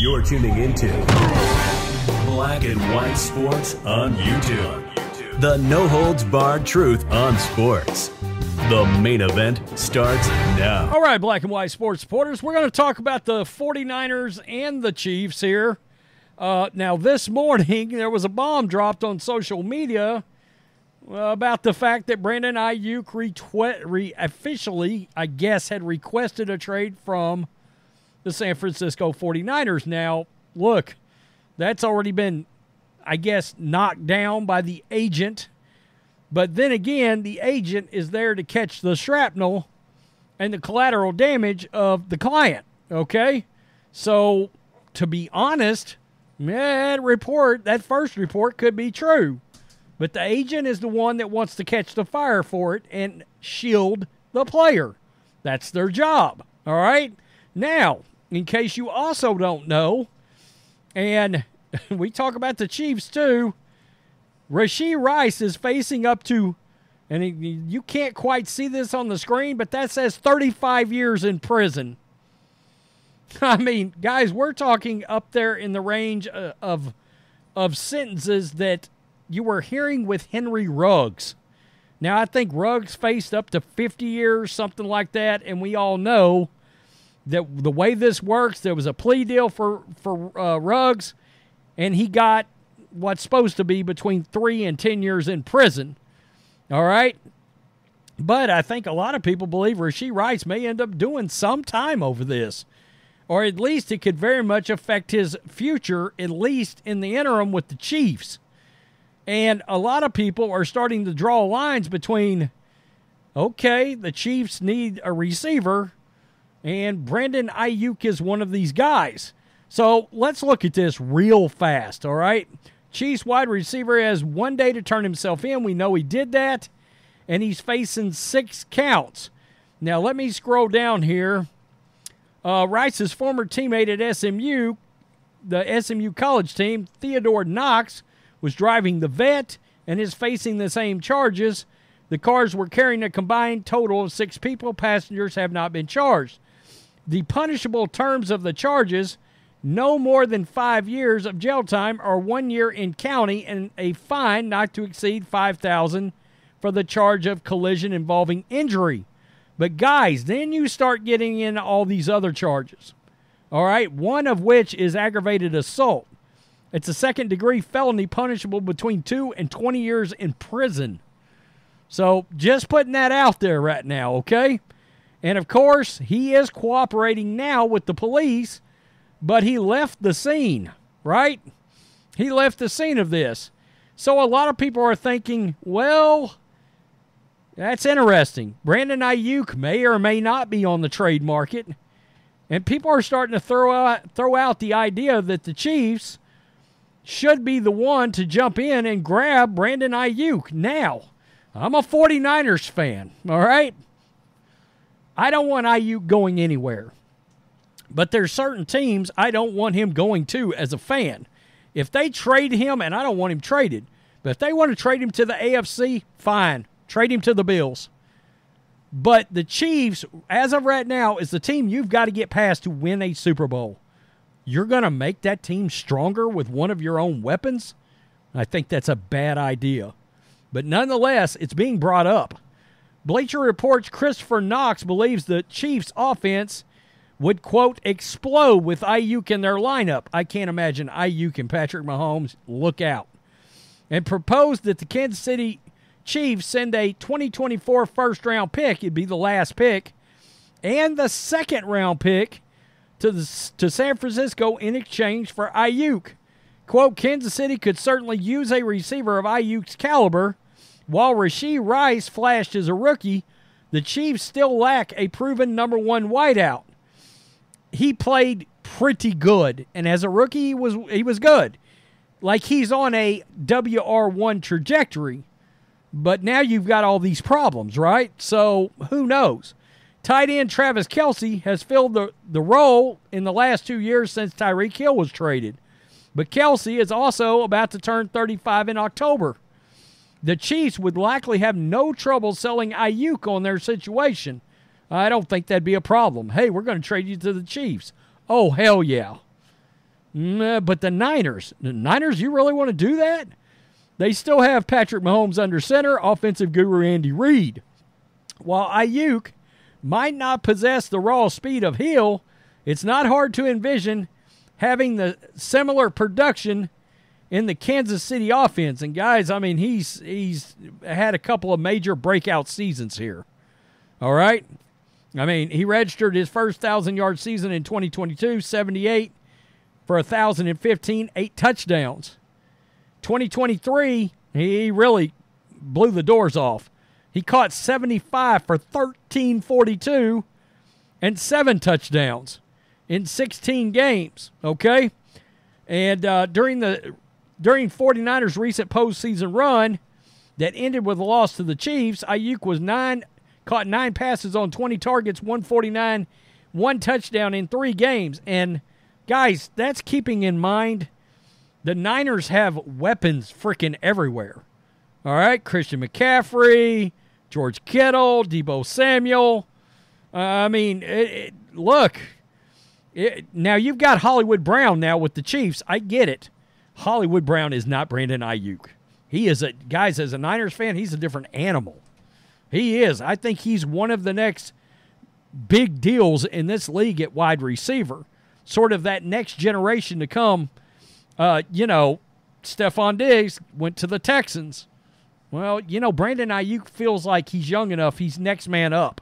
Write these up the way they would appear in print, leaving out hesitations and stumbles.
You're tuning into Black and White Sports on YouTube. The no-holds-barred truth on sports. The main event starts now. All right, Black and White Sports supporters, we're going to talk about the 49ers and the Chiefs here. Now, this morning, there was a bomb dropped on social media about the fact that Brandon Aiyuk officially, I guess, had requested a trade from the San Francisco 49ers. Now, look, that's already been, I guess, knocked down by the agent. But then again, the agent is there to catch the shrapnel and the collateral damage of the client, okay? So, to be honest, that first report could be true. But the agent is the one that wants to catch the fire for it and shield the player. That's their job, all right? Now, in case you also don't know, and we talk about the Chiefs too, Rashee Rice is facing up to, and you can't quite see this on the screen, but that says 35 years in prison. I mean, guys, we're talking up there in the range of sentences that you were hearing with Henry Ruggs. Now, I think Ruggs faced up to 50 years, something like that, and we all know that the way this works, there was a plea deal for Ruggs, and he got what's supposed to be between 3 and 10 years in prison. All right? But I think a lot of people believe Rashee Rice may end up doing some time over this. Or at least it could very much affect his future, at least in the interim with the Chiefs. And a lot of people are starting to draw lines between, okay, the Chiefs need a receiver, and Brandon Aiyuk is one of these guys. So let's look at this real fast, all right? Chiefs wide receiver has 1 day to turn himself in. We know he did that, and he's facing 6 counts. Now, let me scroll down here. Rice's former teammate at SMU, the SMU college team, Theodore Knox, was driving the vet and is facing the same charges. The cars were carrying a combined total of 6 people. Passengers have not been charged. The punishable terms of the charges: no more than 5 years of jail time or 1 year in county, and a fine not to exceed $5,000 for the charge of collision involving injury. But guys, then you start getting in all these other charges. All right, one of which is aggravated assault. It's a second-degree felony punishable between 2 and 20 years in prison. So just putting that out there right now, okay? And, of course, he is cooperating now with the police, but he left the scene, right? He left the scene of this. So a lot of people are thinking, well, that's interesting. Brandon Aiyuk may or may not be on the trade market. And people are starting to throw out the idea that the Chiefs should be the one to jump in and grab Brandon Aiyuk. Now, I'm a 49ers fan, all right? I don't want Aiyuk going anywhere. But there's certain teams I don't want him going to as a fan. If they trade him, and I don't want him traded, but if they want to trade him to the AFC, fine. Trade him to the Bills. But the Chiefs, as of right now, is the team you've got to get past to win a Super Bowl. You're going to make that team stronger with one of your own weapons? I think that's a bad idea. But nonetheless, it's being brought up. Bleacher Report's Christopher Knox believes the Chiefs' offense would, quote, explode with Aiyuk in their lineup. I can't imagine Aiyuk and Patrick Mahomes. Look out. And proposed that the Kansas City Chiefs send a 2024 first-round pick, it'd be the last pick, and the second-round pick to San Francisco in exchange for Aiyuk. Quote, Kansas City could certainly use a receiver of Aiyuk's caliber. While Rashee Rice flashed as a rookie, the Chiefs still lack a proven number 1 wideout. He played pretty good, and as a rookie, he was good. Like he's on a WR1 trajectory. But now you've got all these problems, right? So who knows? Tight end Travis Kelce has filled the role in the last 2 years since Tyreek Hill was traded. But Kelce is also about to turn 35 in October. The Chiefs would likely have no trouble selling Aiyuk on their situation. I don't think that'd be a problem. Hey, we're going to trade you to the Chiefs. Oh, hell yeah. But the Niners, you really want to do that? They still have Patrick Mahomes under center, offensive guru Andy Reid. While Aiyuk might not possess the raw speed of Hill, it's not hard to envision having the similar production in the Kansas City offense. And guys, I mean, he's had a couple of major breakout seasons here. All right? I mean, he registered his first 1,000-yard season in 2022, 78 for 1,015, 8 touchdowns. 2023, he really blew the doors off. He caught 75 for 1,342 and 7 touchdowns in 16 games, okay? And during 49ers' recent postseason run that ended with a loss to the Chiefs, Aiyuk caught 9 passes on 20 targets, 149, 1 touchdown in 3 games. And, guys, that's keeping in mind the Niners have weapons freaking everywhere. All right, Christian McCaffrey, George Kittle, Deebo Samuel. Look. Now, you've got Hollywood Brown now with the Chiefs. I get it. Hollywood Brown is not Brandon Aiyuk. He is guys, as a Niners fan, he's a different animal. He is. I think he's one of the next big deals in this league at wide receiver. Sort of that next generation to come. Stephon Diggs went to the Texans. Well, Brandon Aiyuk feels like he's young enough. He's next man up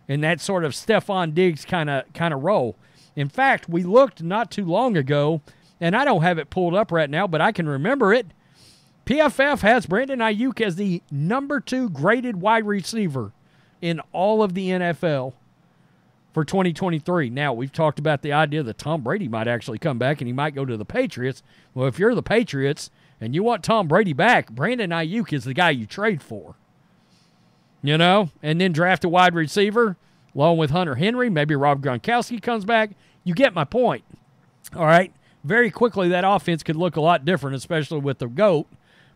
in that sort of Stephon Diggs kind of role. In fact, we looked not too long ago, and I don't have it pulled up right now, but I can remember it. PFF has Brandon Aiyuk as the number 2 graded wide receiver in all of the NFL for 2023. Now, we've talked about the idea that Tom Brady might actually come back and he might go to the Patriots. Well, if you're the Patriots and you want Tom Brady back, Brandon Aiyuk is the guy you trade for. And then draft a wide receiver along with Hunter Henry. Maybe Rob Gronkowski comes back. You get my point. All right. Very quickly, that offense could look a lot different, especially with the GOAT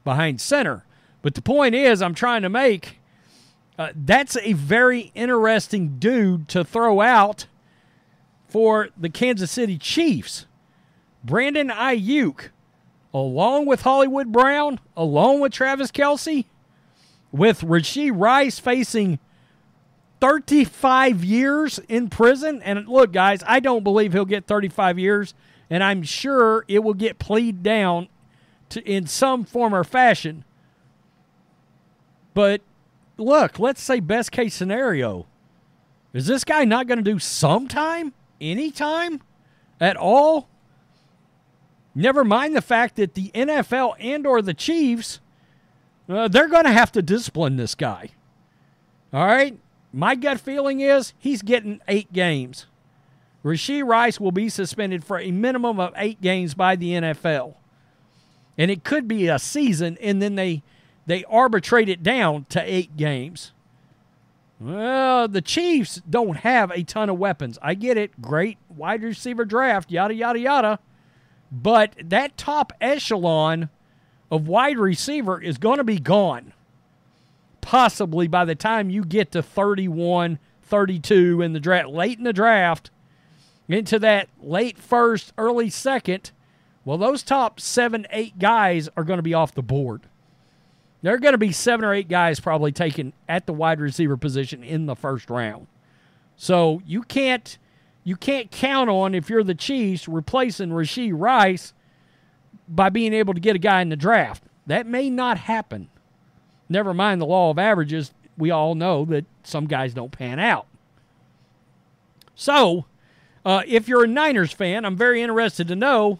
behind center. But the point is, I'm trying to make, that's a very interesting dude to throw out for the Kansas City Chiefs. Brandon Aiyuk, along with Hollywood Brown, along with Travis Kelce, with Rashee Rice facing 35 years in prison. And look, guys, I don't believe he'll get 35 years, and I'm sure it will get plead down in some form or fashion. But look, let's say best case scenario. Is this guy not going to do some time? Any time? At all? Never mind the fact that the NFL and or the Chiefs, they're going to have to discipline this guy. All right? My gut feeling is he's getting 8 games. Rashee Rice will be suspended for a minimum of 8 games by the NFL. And it could be a season, and then they arbitrate it down to 8 games. Well, the Chiefs don't have a ton of weapons. I get it. Great wide receiver draft, yada, yada, yada. But that top echelon of wide receiver is going to be gone. Possibly by the time you get to 31, 32 in the draft, late in the draft, into that late first, early second, well, those top 7, 8 guys are going to be off the board. There are going to be 7 or 8 guys probably taken at the wide receiver position in the first round. So you can't count on, if you're the Chiefs, replacing Rashee Rice by being able to get a guy in the draft. That may not happen. Never mind the law of averages. We all know that some guys don't pan out. So, if you're a Niners fan, I'm very interested to know,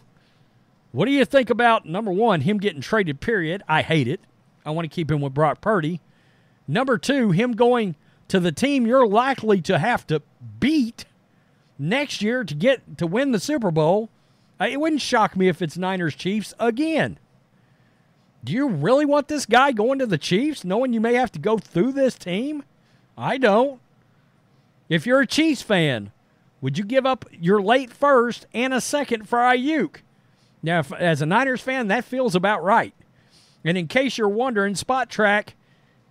what do you think about, number 1, him getting traded, period? I hate it. I want to keep him with Brock Purdy. Number 2, him going to the team you're likely to have to beat next year to win the Super Bowl. It wouldn't shock me if it's Niners Chiefs again. Do you really want this guy going to the Chiefs, knowing you may have to go through this team? I don't. If you're a Chiefs fan, would you give up your late first and a second for Aiyuk? Now, as a Niners fan, that feels about right. And in case you're wondering, Spot Track,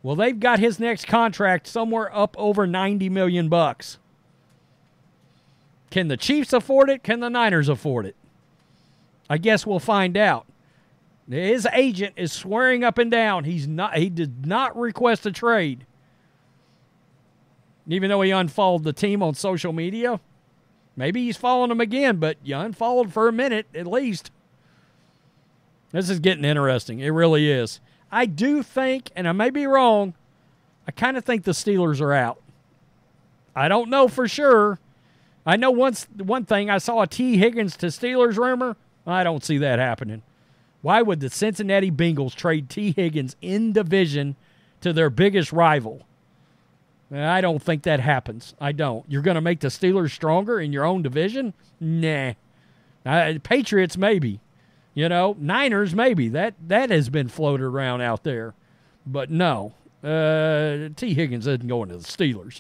well, they've got his next contract somewhere up over $90 million. Can the Chiefs afford it? Can the Niners afford it? I guess we'll find out. His agent is swearing up and down he did not request a trade. Even though he unfollowed the team on social media. Maybe he's following them again, but you unfollowed for a minute at least. This is getting interesting. It really is. I do think, and I may be wrong, I kind of think the Steelers are out. I don't know for sure. I know one thing. I saw a T. Higgins to Steelers rumor. I don't see that happening. Why would the Cincinnati Bengals trade T. Higgins in division to their biggest rival? I don't think that happens. I don't. You're going to make the Steelers stronger in your own division? Nah. Patriots, maybe. Niners, maybe. That has been floated around out there. But no. T. Higgins isn't going to the Steelers.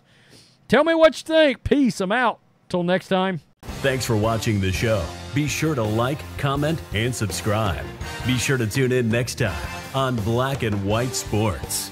Tell me what you think. Peace. I'm out. Till next time. Thanks for watching the show. Be sure to like, comment, and subscribe. Be sure to tune in next time on Black and White Sports.